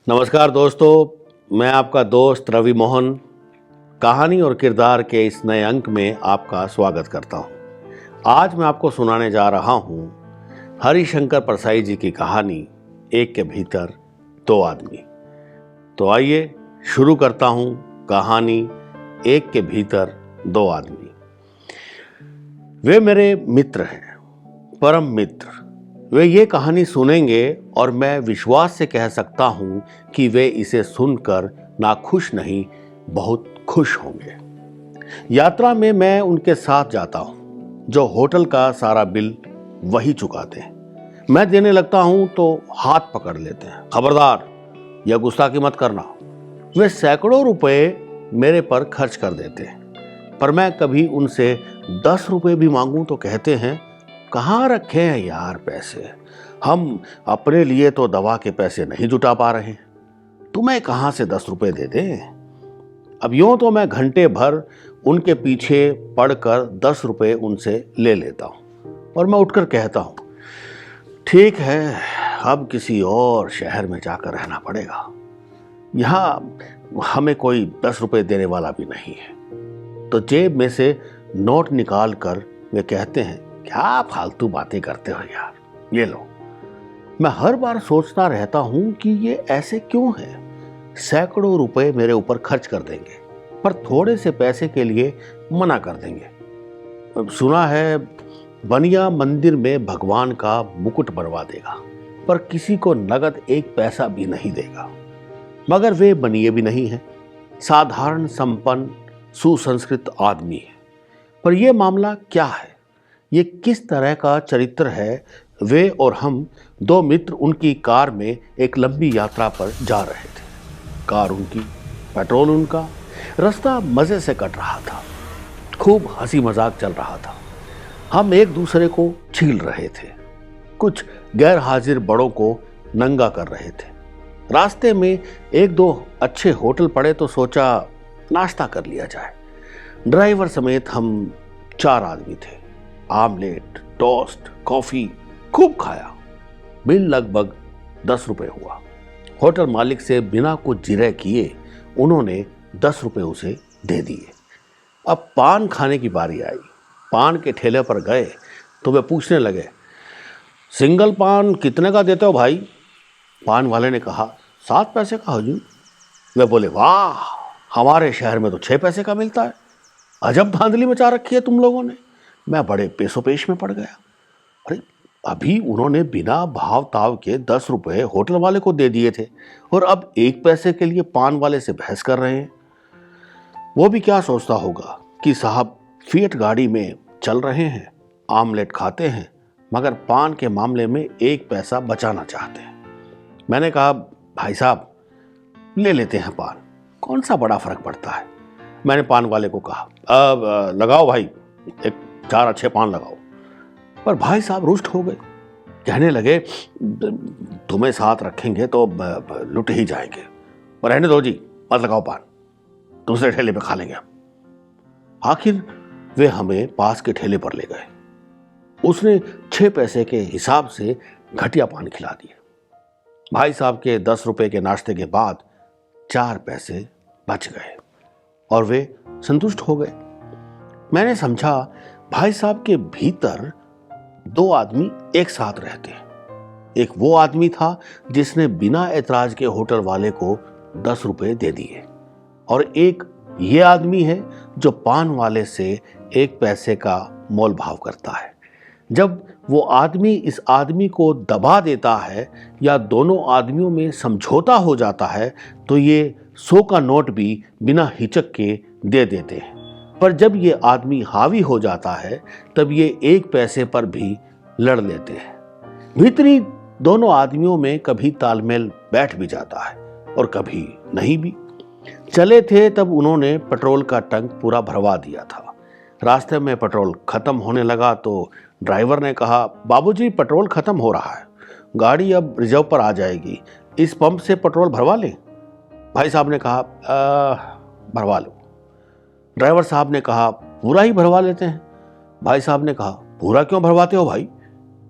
नमस्कार दोस्तों, मैं आपका दोस्त रवि मोहन कहानी और किरदार के इस नए अंक में आपका स्वागत करता हूं। आज मैं आपको सुनाने जा रहा हूं हरिशंकर परसाई जी की कहानी एक के भीतर दो आदमी। तो आइए शुरू करता हूं कहानी एक के भीतर दो आदमी। वे मेरे मित्र हैं, परम मित्र। वे ये कहानी सुनेंगे और मैं विश्वास से कह सकता हूं कि वे इसे सुनकर नाखुश नहीं, बहुत खुश होंगे। यात्रा में मैं उनके साथ जाता हूं। जो होटल का सारा बिल वही चुकाते हैं। मैं देने लगता हूं तो हाथ पकड़ लेते हैं, खबरदार यह गुस्ताखी मत करना। वे सैकड़ों रुपए मेरे पर खर्च कर देते हैं, पर मैं कभी उनसे 10 रुपए भी मांगूं तो कहते हैं, कहाँ रखे हैं यार पैसे, हम अपने लिए तो दवा के पैसे नहीं जुटा पा रहे हैं, तुम्हें कहाँ से 10 रुपए दे दें। अब यूं तो मैं घंटे भर उनके पीछे पड़कर 10 रुपए उनसे ले लेता हूं और मैं उठकर कहता हूं, ठीक है, अब किसी और शहर में जाकर रहना पड़ेगा, यहां हमें कोई 10 रुपए देने वाला भी नहीं है। तो जेब में से नोट निकाल कर वे कहते हैं, क्या फालतू बातें करते हो यार, ये लो। मैं हर बार सोचता रहता हूं कि ये ऐसे क्यों है। सैकड़ों रुपए मेरे ऊपर खर्च कर देंगे पर थोड़े से पैसे के लिए मना कर देंगे। सुना है बनिया मंदिर में भगवान का मुकुट बनवा देगा पर किसी को नगद एक पैसा भी नहीं देगा। मगर वे बनिए भी नहीं है, साधारण संपन्न सुसंस्कृत आदमी है। पर यह मामला क्या है, ये किस तरह का चरित्र है। वे और हम दो मित्र उनकी कार में एक लंबी यात्रा पर जा रहे थे। कार उनकी, पेट्रोल उनका। रास्ता मजे से कट रहा था, खूब हंसी मजाक चल रहा था। हम एक दूसरे को छील रहे थे, कुछ गैर हाजिर बड़ों को नंगा कर रहे थे। रास्ते में एक दो अच्छे होटल पड़े तो सोचा नाश्ता कर लिया जाए। ड्राइवर समेत हम 4 आदमी थे। आमलेट, टोस्ट, कॉफी खूब खाया। बिल लगभग 10 रुपए हुआ। होटल मालिक से बिना कुछ जिरह किए उन्होंने 10 रुपए उसे दे दिए। अब पान खाने की बारी आई। पान के ठेले पर गए तो वे पूछने लगे, सिंगल पान कितने का देते हो भाई? पान वाले ने कहा, 7 पैसे का हुजूर। वे बोले, वाह, हमारे शहर में तो 6 पैसे का मिलता है। अजब धांधली मचा रखी है तुम लोगों ने। मैं बड़े पेशोपेश में पड़ गया। अरे अभी उन्होंने बिना भाव ताव के 10 रुपए होटल वाले को दे दिए थे और अब 1 पैसे के लिए पान वाले से बहस कर रहे हैं। वो भी क्या सोचता होगा कि साहब फिएट गाड़ी में चल रहे हैं, आमलेट खाते हैं, मगर पान के मामले में 1 पैसा बचाना चाहते हैं। मैंने कहा, भाई साहब ले लेते हैं पान, कौन सा बड़ा फर्क पड़ता है। मैंने पान वाले को कहा, अब लगाओ भाई, एक 4 अच्छे पान लगाओ। पर भाई साहब रुष्ट हो गए, कहने लगे, तुम्हें साथ रखेंगे तो लुट ही जाएंगे, और रहने दो जी, मत लगाओ पान, दूसरे ठेले पे खा लेंगे हम। आखिर वे हमें पास के ठेले पर ले गए। उसने 6 पैसे के हिसाब से घटिया पान खिला दिए। भाई साहब के 10 रुपए के नाश्ते के बाद 4 पैसे बच गए और वे संतुष्ट हो गए। मैंने समझा भाई साहब के भीतर 2 आदमी एक साथ रहते हैं। एक वो आदमी था जिसने बिना ऐतराज के होटल वाले को 10 रुपए दे दिए, और एक ये आदमी है जो पान वाले से 1 पैसे का मोल भाव करता है। जब वो आदमी इस आदमी को दबा देता है या दोनों आदमियों में समझौता हो जाता है तो ये 100 का नोट भी बिना हिचक के दे देते हैं। पर जब ये आदमी हावी हो जाता है तब ये 1 पैसे पर भी लड़ लेते हैं। भीतरी दोनों आदमियों में कभी तालमेल बैठ भी जाता है और कभी नहीं भी। चले थे तब उन्होंने पेट्रोल का टंक पूरा भरवा दिया था। रास्ते में पेट्रोल खत्म होने लगा तो ड्राइवर ने कहा, बाबूजी पेट्रोल खत्म हो रहा है, गाड़ी अब रिजर्व पर आ जाएगी, इस पंप से पेट्रोल भरवा लें? भाई साहब ने कहा, भरवा लो। ड्राइवर साहब ने कहा, पूरा ही भरवा लेते हैं। भाई साहब ने कहा, पूरा क्यों भरवाते हो भाई,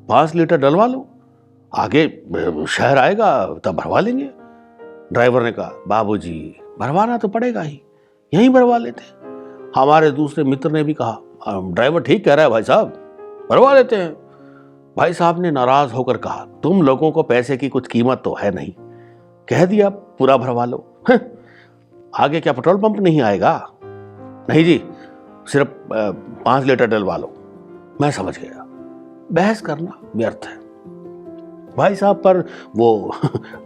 5 लीटर डलवा लो, आगे शहर आएगा तब भरवा लेंगे। ड्राइवर ने कहा, बाबूजी भरवाना तो पड़ेगा ही, यहीं भरवा लेते। हमारे दूसरे मित्र ने भी कहा, ड्राइवर ठीक कह रहा है भाई साहब, भरवा लेते हैं। भाई साहब ने नाराज होकर कहा, तुम लोगों को पैसे की कुछ कीमत तो है नहीं, कह दिया पूरा भरवा लो। आगे क्या पेट्रोल पंप नहीं आएगा? नहीं जी, सिर्फ 5 लीटर डलवा लो। मैं समझ गया, बहस करना व्यर्थ है। भाई साहब पर वो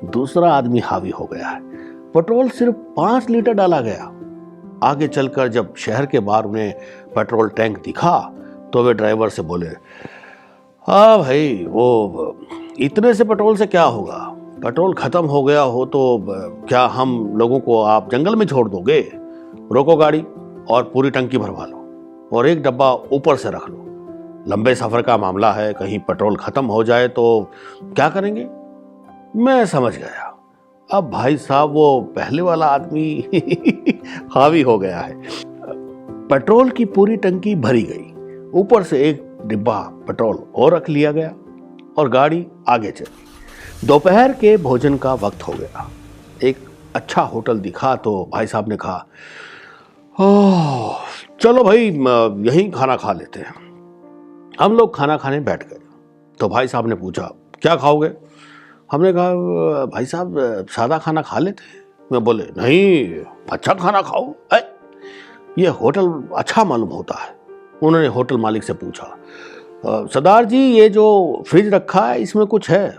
दूसरा आदमी हावी हो गया है। पेट्रोल सिर्फ 5 लीटर डाला गया। आगे चलकर जब शहर के बाहर उन्हें पेट्रोल टैंक दिखा तो वे ड्राइवर से बोले, हाँ भाई, वो इतने से पेट्रोल से क्या होगा? पेट्रोल खत्म हो गया हो तो क्या हम लोगों को आप जंगल में छोड़ दोगे? रोको गाड़ी और पूरी टंकी भरवा लो और एक डब्बा ऊपर से रख लो। लंबे सफर का मामला है, कहीं पेट्रोल खत्म हो जाए तो क्या करेंगे? मैं समझ गया। अब भाई साहब वो पहले वाला आदमी हावी हो गया है। पेट्रोल की पूरी टंकी भरी गई, ऊपर से एक डिब्बा पेट्रोल और रख लिया गया और गाड़ी आगे चली। दोपहर के भोजन का वक्त हो गया। एक अच्छा होटल दिखा तो भाई साहब ने कहा, चलो भाई यहीं खाना खा लेते हैं। हम लोग खाना खाने बैठ गए तो भाई साहब ने पूछा, क्या खाओगे? हमने कहा, भाई साहब सादा खाना खा लेते हैं। मैं बोले, नहीं, अच्छा खाना खाओ, ये होटल अच्छा मालूम होता है। उन्होंने होटल मालिक से पूछा, सरदार जी ये जो फ्रिज रखा है इसमें कुछ है?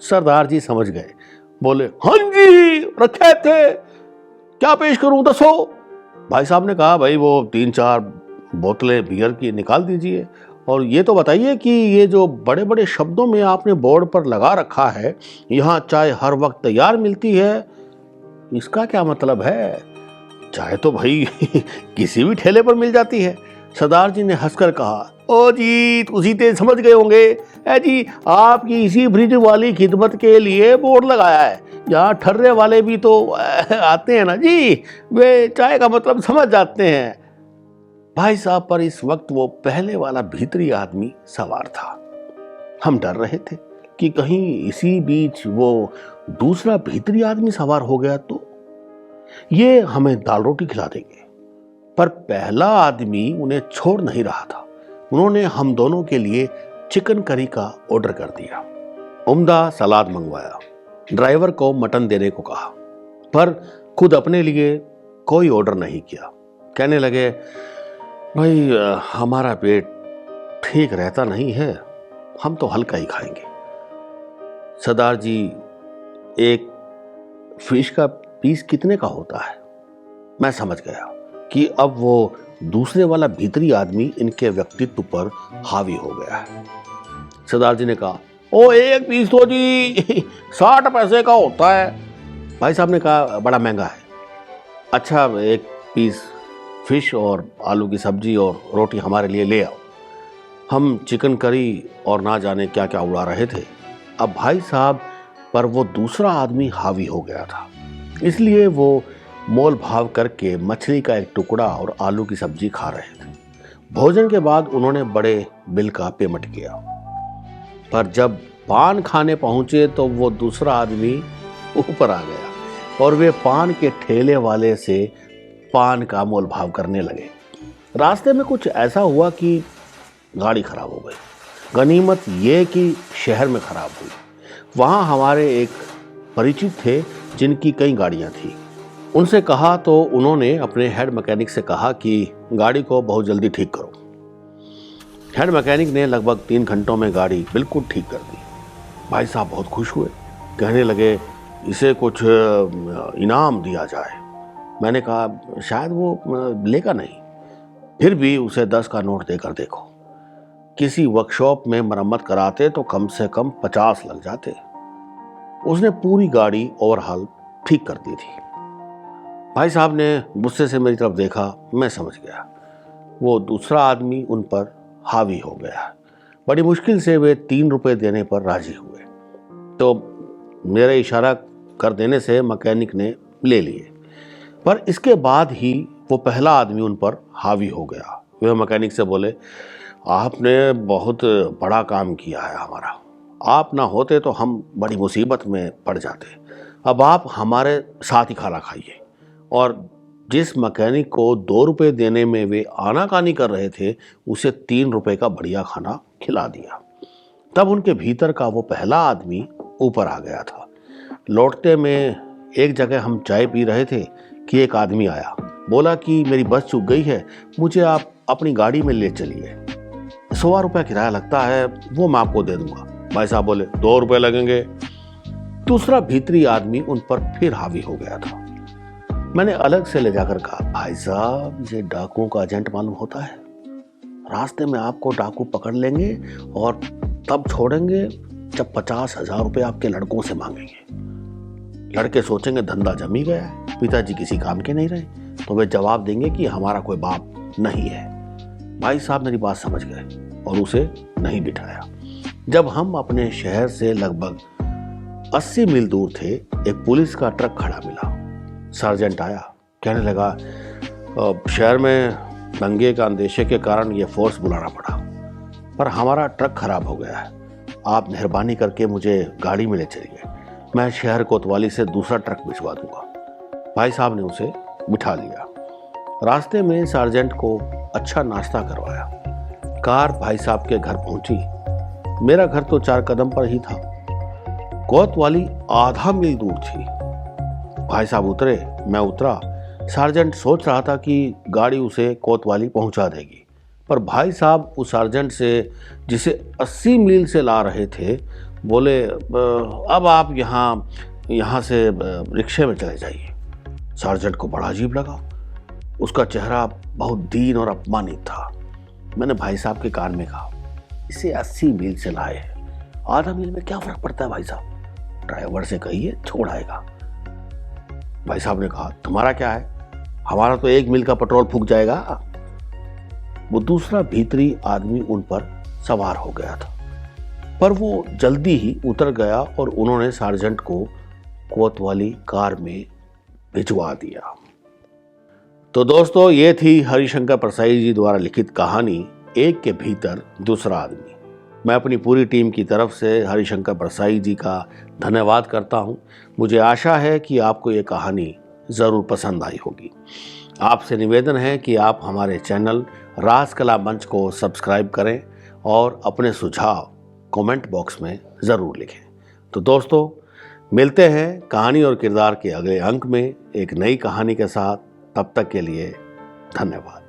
सरदार जी समझ गए, बोले, हाँ जी रखे थे, क्या पेश करूं दसो। भाई साहब ने कहा, भाई वो 3-4 बोतलें बियर की निकाल दीजिए और ये तो बताइए कि ये जो बड़े बड़े शब्दों में आपने बोर्ड पर लगा रखा है, यहाँ चाय हर वक्त तैयार मिलती है, इसका क्या मतलब है? चाय तो भाई किसी भी ठेले पर मिल जाती है। सरदार जी ने हंसकर कहा, ओ जी तुसी ते समझ गए होंगे, है जी आपकी इसी फ्रिज वाली खिदमत के लिए बोर्ड लगाया है। यहाँ ठर्रे वाले भी तो आते हैं ना जी, वे चाय का मतलब समझ जाते हैं। भाई साहब पर इस वक्त वो पहले वाला भीतरी आदमी सवार था। हम डर रहे थे कि कहीं इसी बीच वो दूसरा भीतरी आदमी सवार हो गया तो ये हमें दाल रोटी खिला देंगे। पर पहला आदमी उन्हें छोड़ नहीं रहा था। उन्होंने हम दोनों के लिए चिकन करी का ऑर्डर कर दिया, उम्दा सलाद मंगवाया, ड्राइवर को मटन देने को कहा, पर खुद अपने लिए कोई ऑर्डर नहीं किया। कहने लगे, भाई हमारा पेट ठीक रहता नहीं है, हम तो हल्का ही खाएंगे। सरदार जी, एक फिश का पीस कितने का होता है? मैं समझ गया कि अब वो दूसरे वाला भीतरी आदमी इनके व्यक्तित्व पर हावी हो गया है। सरदार जी ने कहा, ओ एक पीस तो जी 60 पैसे का होता है। भाई साहब ने कहा, बड़ा महंगा है। अच्छा एक पीस फिश और आलू की सब्जी और रोटी हमारे लिए ले आओ। हम चिकन करी और ना जाने क्या क्या उड़ा रहे थे। अब भाई साहब पर वो दूसरा आदमी हावी हो गया था, इसलिए वो मोल भाव करके मछली का एक टुकड़ा और आलू की सब्जी खा रहे थे। भोजन के बाद उन्होंने बड़े बिल का पेमेंट किया, पर जब पान खाने पहुंचे तो वो दूसरा आदमी ऊपर आ गया और वे पान के ठेले वाले से पान का मोल भाव करने लगे। रास्ते में कुछ ऐसा हुआ कि गाड़ी खराब हो गई। गनीमत ये कि शहर में खराब हुई। वहाँ हमारे एक परिचित थे जिनकी कई गाड़ियाँ थी। उनसे कहा तो उन्होंने अपने हेड मैकेनिक से कहा कि गाड़ी को बहुत जल्दी ठीक करो। हेड मैकेनिक ने लगभग 3 घंटों में गाड़ी बिल्कुल ठीक कर दी। भाई साहब बहुत खुश हुए, कहने लगे इसे कुछ इनाम दिया जाए। मैंने कहा शायद वो लेगा नहीं, फिर भी उसे 10 का नोट देकर देखो। किसी वर्कशॉप में मरम्मत कराते तो कम से कम 50 लग जाते। उसने पूरी गाड़ी ओवरहाल ठीक कर दी थी। भाई साहब ने गुस्से से मेरी तरफ देखा। मैं समझ गया वो दूसरा आदमी उन पर हावी हो गया। बड़ी मुश्किल से वे 3 रुपए देने पर राजी हुए, तो मेरे इशारा कर देने से मैकेनिक ने ले लिए। पर इसके बाद ही वो पहला आदमी उन पर हावी हो गया। वे मैकेनिक से बोले, आपने बहुत बड़ा काम किया है हमारा, आप ना होते तो हम बड़ी मुसीबत में पड़ जाते। अब आप हमारे साथ ही खाना खाइए। और जिस मैकेनिक को 2 रुपये देने में वे आनाकानी कर रहे थे, उसे 3 रुपये का बढ़िया खाना खिला दिया। तब उनके भीतर का वो पहला आदमी ऊपर आ गया था। लौटते में एक जगह हम चाय पी रहे थे कि एक आदमी आया, बोला कि मेरी बस चूक गई है, मुझे आप अपनी गाड़ी में ले चलिए, 100 रुपया किराया लगता है, वो मैं आपको दे दूंगा। भाई साहब बोले 2 रुपये लगेंगे। दूसरा भीतरी आदमी उन पर फिर हावी हो गया था। मैंने अलग से ले जाकर कहा, भाई साहब ये डाकुओं का एजेंट मालूम होता है, रास्ते में आपको डाकू पकड़ लेंगे और तब छोड़ेंगे जब 50,000 रुपये आपके लड़कों से मांगेंगे। लड़के सोचेंगे धंधा जमी गया है, पिताजी किसी काम के नहीं रहे, तो वे जवाब देंगे कि हमारा कोई बाप नहीं है। भाई साहब मेरी बात समझ गए और उसे नहीं बिठाया। जब हम अपने शहर से लगभग 80 मील दूर थे, एक पुलिस का ट्रक खड़ा मिला। सार्जेंट आया, कहने लगा शहर में दंगे का अंदेशे के कारण ये फोर्स बुलाना पड़ा, पर हमारा ट्रक खराब हो गया है, आप मेहरबानी करके मुझे गाड़ी में ले चलिए, मैं शहर कोतवाली से दूसरा ट्रक भिजवा दूंगा। भाई साहब ने उसे बिठा लिया। रास्ते में सार्जेंट को अच्छा नाश्ता करवाया। कार भाई साहब के घर पहुंची। मेरा घर तो 4 कदम पर ही था, कोतवाली आधा मील दूर थी। भाई साहब उतरे, मैं उतरा। सार्जेंट सोच रहा था कि गाड़ी उसे कोतवाली पहुंचा देगी, पर भाई साहब उस सार्जेंट से, जिसे 80 मील से ला रहे थे, बोले अब आप यहाँ से रिक्शे में चले जाइए। सार्जेंट को बड़ा अजीब लगा, उसका चेहरा बहुत दीन और अपमानित था। मैंने भाई साहब के कान में कहा, इसे 80 मील से लाए हैं, आधा मील में क्या फर्क पड़ता है भाई साहब, ड्राइवर से कहिए छोड़ आएगा। भाई साहब ने कहा, तुम्हारा क्या है, हमारा तो 1 मील का पेट्रोल फूक जाएगा। वो दूसरा भीतरी आदमी उन पर सवार हो गया था, पर वो जल्दी ही उतर गया और उन्होंने सार्जेंट को कोतवाली कार में भिजवा दिया। तो दोस्तों, ये थी हरिशंकर परसाई जी द्वारा लिखित कहानी एक के भीतर दूसरा आदमी। मैं अपनी पूरी टीम की तरफ से हरिशंकर परसाई जी का धन्यवाद करता हूँ। मुझे आशा है कि आपको ये कहानी ज़रूर पसंद आई होगी। आपसे निवेदन है कि आप हमारे चैनल राज कला मंच को सब्सक्राइब करें और अपने सुझाव कमेंट बॉक्स में ज़रूर लिखें। तो दोस्तों, मिलते हैं कहानी और किरदार के अगले अंक में एक नई कहानी के साथ। तब तक के लिए धन्यवाद।